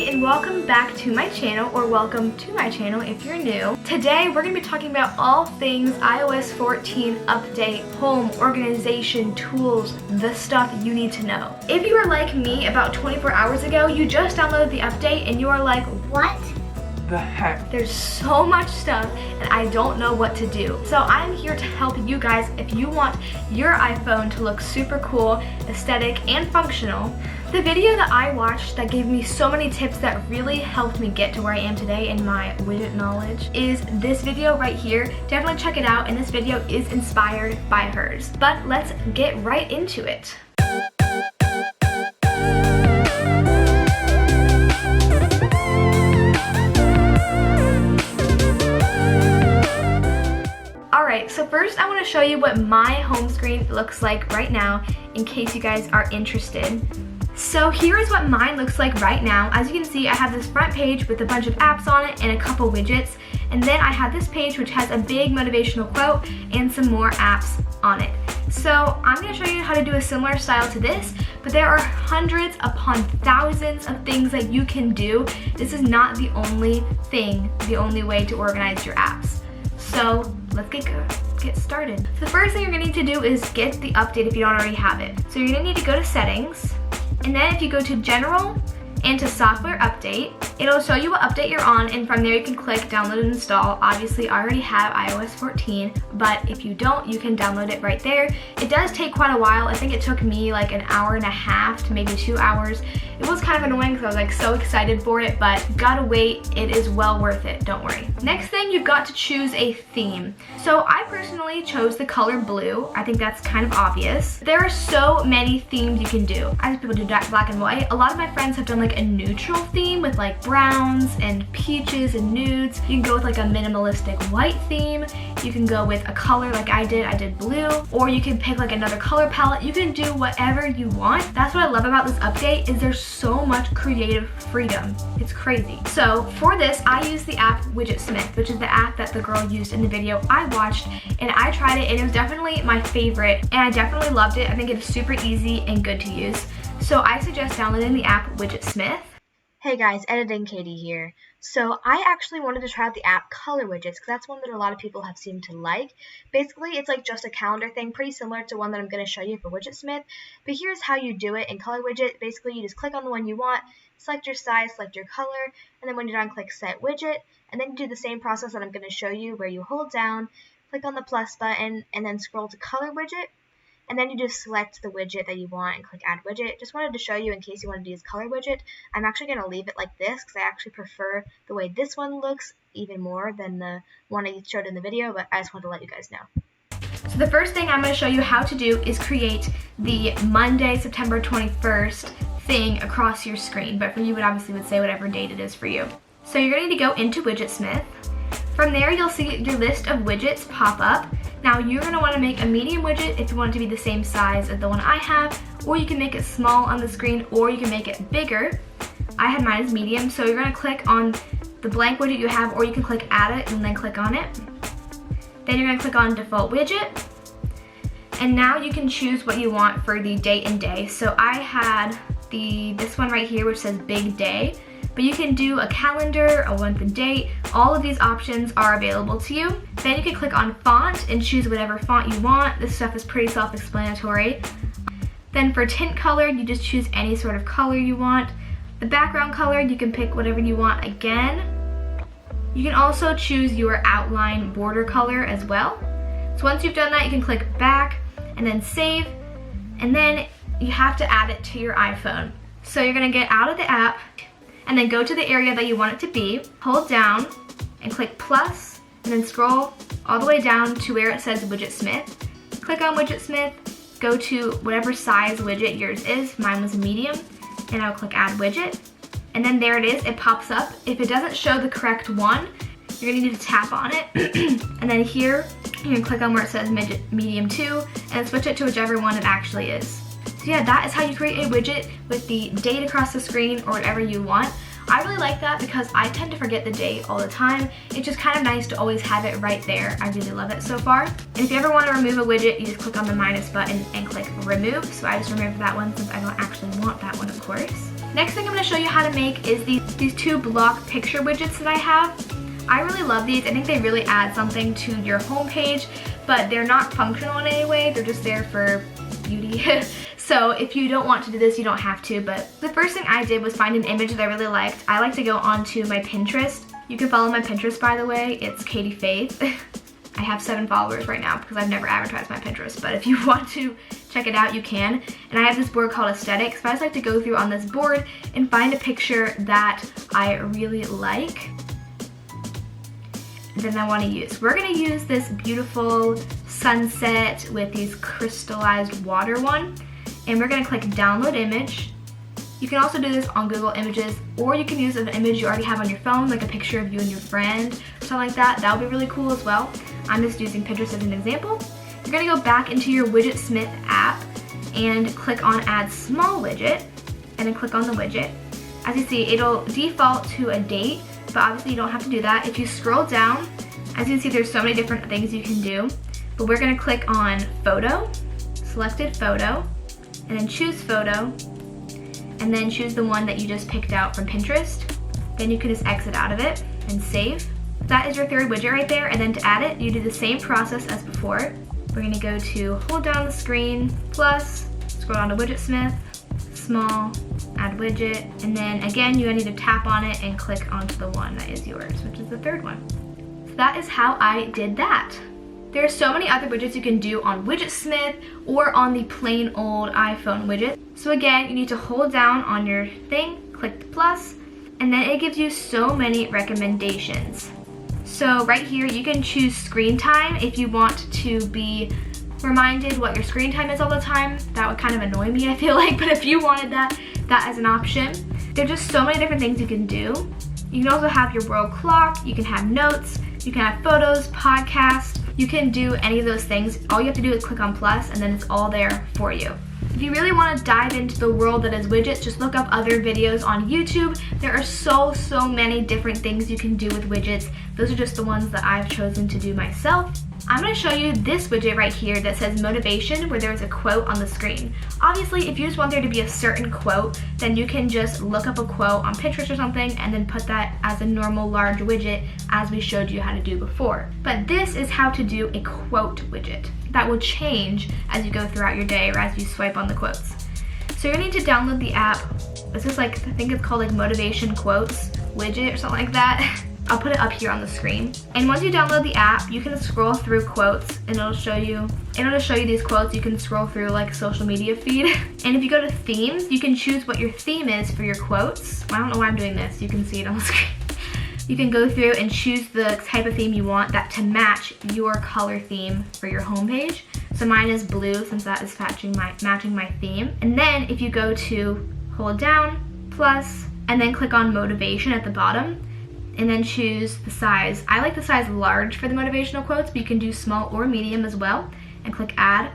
and welcome back to my channel, or welcome to my channel if you're new. Today we're going to be talking about all things iOS 14 update, home, organization, tools, the stuff you need to know. If you are like me about 24 hours ago, you just downloaded the update and you are like, what the heck? There's so much stuff and I don't know what to do. So I'm here to help you guys if you want your iPhone to look super cool, aesthetic, and functional. The video that I watched that gave me so many tips that really helped me get to where I am today in my widget knowledge is this video right here. Definitely check it out, and this video is inspired by hers. But let's get right into it. Alright, so first I want to show you what my home screen looks like right now in case you guys are interested. So here is what mine looks like right now. As you can see, I have this front page with a bunch of apps on it and a couple widgets. And then I have this page which has a big motivational quote and some more apps on it. So I'm going to show you how to do a similar style to this, but there are hundreds upon thousands of things that you can do. This is not the only thing, the only way to organize your apps. So let's get started. So the first thing you're going to need to do is get the update if you don't already have it. So you're going to need to go to settings. And then if you go to General and to Software Update, it'll show you what update you're on, and from there you can click Download and Install. Obviously, I already have iOS 14, but if you don't, you can download it right there. It does take quite a while. I think it took me like an hour and a half to maybe 2 hours. It was kind of annoying because I was like so excited for it, but gotta wait. It is well worth it, don't worry. Next thing, you've got to choose a theme. So I personally chose the color blue. I think that's kind of obvious. There are so many themes you can do. I have people do black and white. A lot of my friends have done like a neutral theme with like browns and peaches and nudes. You can go with like a minimalistic white theme. You can go with a color like I did blue, or you can pick like another color palette. You can do whatever you want. That's what I love about this update, is there's so much creative freedom. It's crazy. So for this, I use the app WidgetSmith, which is the app that the girl used in the video I watched, and I tried it and it was definitely my favorite, and I definitely loved it. I think it's super easy and good to use. So I suggest downloading the app WidgetSmith. Hey guys, Editing Katie here. So I actually wanted to try out the app Color Widgets because that's one that a lot of people have seemed to like. Basically, it's like just a calendar thing, pretty similar to one that I'm going to show you for WidgetSmith. But here's how you do it in Color Widget. Basically, you just click on the one you want, select your size, select your color, and then when you're done, click Set Widget. And then you do the same process that I'm going to show you, where you hold down, click on the plus button, and then scroll to Color Widget. And then you just select the widget that you want and click Add Widget. Just wanted to show you in case you wanted to use Color Widget. I'm actually going to leave it like this because I actually prefer the way this one looks even more than the one I showed in the video, but I just wanted to let you guys know. So the first thing I'm going to show you how to do is create the Monday, September 21st thing across your screen. But for you, it obviously would say whatever date it is for you. So you're going to need to go into WidgetSmith. From there, you'll see your list of widgets pop up. Now, you're going to want to make a medium widget if you want it to be the same size as the one I have, or you can make it small on the screen, or you can make it bigger. I had mine as medium, so you're going to click on the blank widget you have, or you can click Add It and then click on it. Then you're going to click on Default Widget, and now you can choose what you want for the date and day. So I had this one right here, which says Big Day. But you can do a calendar, a month and date. All of these options are available to you. Then you can click on font and choose whatever font you want. This stuff is pretty self-explanatory. Then for tint color, you just choose any sort of color you want. The background color, you can pick whatever you want again. You can also choose your outline border color as well. So once you've done that, you can click back and then save. And then you have to add it to your iPhone. So you're gonna get out of the app, and then go to the area that you want it to be, hold down, and click plus, and then scroll all the way down to where it says WidgetSmith. Click on WidgetSmith, go to whatever size widget yours is. Mine was medium, and I'll click Add Widget. And then there it is, it pops up. If it doesn't show the correct one, you're gonna need to tap on it. And then here, you can click on where it says Medium 2, and switch it to whichever one it actually is. So yeah, that is how you create a widget with the date across the screen or whatever you want. I really like that because I tend to forget the date all the time. It's just kind of nice to always have it right there. I really love it so far. And if you ever want to remove a widget, you just click on the minus button and click remove. So I just removed that one since I don't actually want that one, of course. Next thing I'm going to show you how to make is these two block picture widgets that I have. I really love these. I think they really add something to your home page, but they're not functional in any way. They're just there for beauty. So if you don't want to do this, you don't have to, but the first thing I did was find an image that I really liked. I like to go onto my Pinterest. You can follow my Pinterest, by the way. It's Katy Faith. I have 7 followers right now because I've never advertised my Pinterest, but if you want to check it out, you can. And I have this board called Aesthetics, so I just like to go through on this board and find a picture that I really like, then I want to use. We're going to use this beautiful sunset with these crystallized water one, and we're going to click download image. You can also do this on Google Images, or you can use an image you already have on your phone, like a picture of you and your friend, something like that. That would be really cool as well. I'm just using Pinterest as an example. You're going to go back into your WidgetSmith app and click on add small widget, and then click on the widget. As you see, it'll default to a date, but obviously you don't have to do that. If you scroll down, as you can see, there's so many different things you can do, but we're going to click on photo, selected photo, and then choose photo, and then choose the one that you just picked out from Pinterest. Then you can just exit out of it and save. That is your third widget right there, and then to add it, you do the same process as before. We're going to go to hold down the screen, plus, scroll down to WidgetSmith, small, add widget, and then again you need to tap on it and click onto the one that is yours, which is the third one. So that is how I did that. There are so many other widgets you can do on WidgetSmith or on the plain old iPhone widget. So again, you need to hold down on your thing, click the plus, and then it gives you so many recommendations. So right here you can choose screen time if you want to be reminded what your screen time is all the time. That would kind of annoy me, I feel like, but if you wanted that as an option. There's just so many different things you can do. You can also have your world clock, you can have notes, you can have photos, podcasts, you can do any of those things. All you have to do is click on plus and then it's all there for you. If you really want to dive into the world that is widgets, just look up other videos on YouTube. There are so many different things you can do with widgets. Those are just the ones that I've chosen to do myself. I'm going to show you this widget right here that says motivation, where there's a quote on the screen. Obviously, if you just want there to be a certain quote, then you can just look up a quote on Pinterest or something and then put that as a normal large widget as we showed you how to do before. But this is how to do a quote widget that will change as you go throughout your day or as you swipe on the quotes. So you're going to need to download the app. This is like, I think it's called like Motivation Quotes Widget or something like that. I'll put it up here on the screen. And once you download the app, you can scroll through quotes and it'll show you these quotes. You can scroll through like a social media feed. And if you go to themes, you can choose what your theme is for your quotes. I don't know why I'm doing this. You can see it on the screen. You can go through and choose the type of theme you want that to match your color theme for your homepage. So mine is blue since that is matching my theme. And then if you go to hold down, plus, and then click on motivation at the bottom, and then choose the size. I like the size large for the motivational quotes, but you can do small or medium as well, and click add,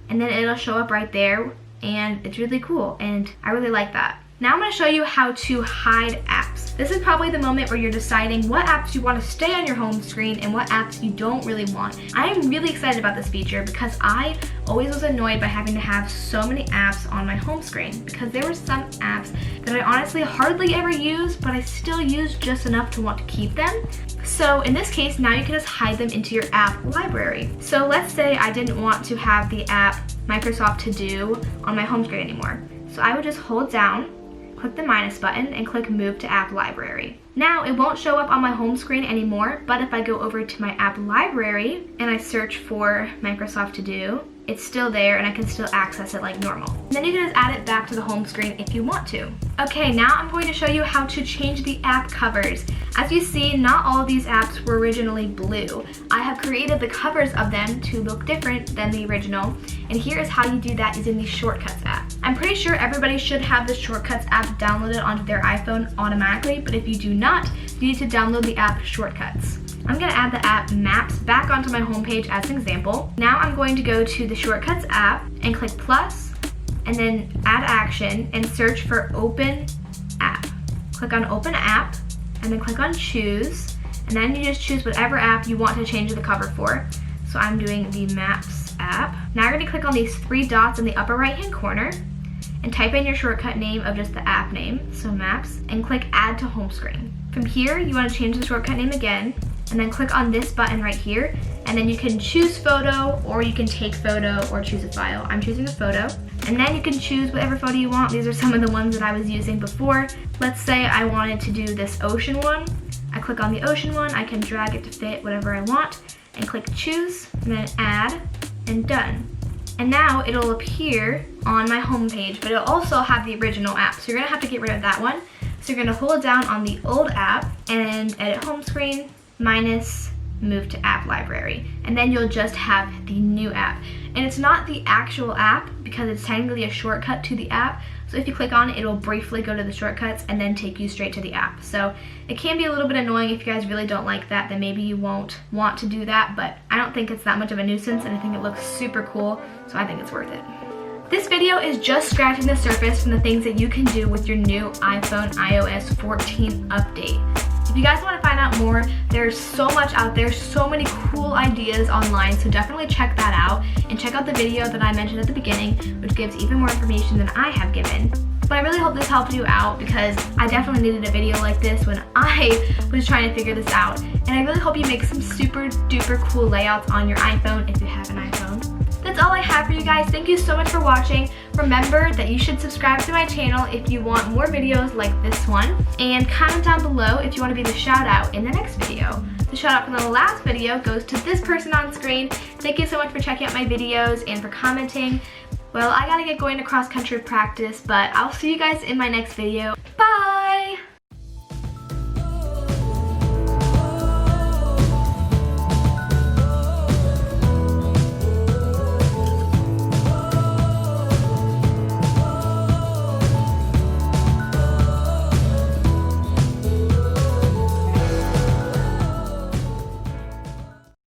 and then it'll show up right there, and it's really cool, and I really like that. Now I'm going to show you how to hide apps. This is probably the moment where you're deciding what apps you want to stay on your home screen and what apps you don't really want. I am really excited about this feature because I always was annoyed by having to have so many apps on my home screen because there were some apps that I honestly hardly ever use, but I still use just enough to want to keep them. So in this case, now you can just hide them into your app library. So let's say I didn't want to have the app Microsoft To Do on my home screen anymore. So I would just hold down, click the minus button, and click Move to App Library. Now it won't show up on my home screen anymore, but if I go over to my app library and I search for Microsoft To Do, it's still there and I can still access it like normal. And then you can just add it back to the home screen if you want to. Okay, now I'm going to show you how to change the app covers. As you see, not all of these apps were originally blue. I have created the covers of them to look different than the original, and here is how you do that using the Shortcuts app. I'm pretty sure everybody should have the Shortcuts app downloaded onto their iPhone automatically, but if you do not, you need to download the app Shortcuts. I'm going to add the app Maps back onto my homepage as an example. Now I'm going to go to the Shortcuts app and click plus, and then add action and search for Open App. Click on Open App, and then click on Choose, and then you just choose whatever app you want to change the cover for. So I'm doing the Maps app. Now you're going to click on these 3 dots in the upper right hand corner, and type in your shortcut name of just the app name, so Maps, and click Add to Home Screen. From here, you want to change the shortcut name again, and then click on this button right here, and then you can choose photo, or you can take photo, or choose a file. I'm choosing a photo, and then you can choose whatever photo you want. These are some of the ones that I was using before. Let's say I wanted to do this ocean one. I click on the ocean one, I can drag it to fit whatever I want, and click choose, and then add, and done. And now it'll appear on my home page, but it'll also have the original app, so you're gonna have to get rid of that one. So you're gonna hold down on the old app and edit home screen, minus move to app library, and then you'll just have the new app. And it's not the actual app because it's technically a shortcut to the app, so if you click on it, it'll briefly go to the shortcuts and then take you straight to the app. So it can be a little bit annoying. If you guys really don't like that, then maybe you won't want to do that, but I don't think it's that much of a nuisance, and I think it looks super cool, so I think it's worth it. This video is just scratching the surface from the things that you can do with your new iPhone iOS 14 update. If you guys want to find out more, there's so much out there, so many cool ideas online, so definitely check that out, and check out the video that I mentioned at the beginning, which gives even more information than I have given. But I really hope this helped you out, because I definitely needed a video like this when I was trying to figure this out, and I really hope you make some super duper cool layouts on your iPhone if you have an iPhone. That's all I have for you guys. Thank you so much for watching. Remember that you should subscribe to my channel if you want more videos like this one, and comment down below if you want to be the shout out in the next video. The shout out from the last video goes to this person on screen. Thank you so much for checking out my videos and for commenting. Well, I gotta get going to cross country practice, but I'll see you guys in my next video. Bye!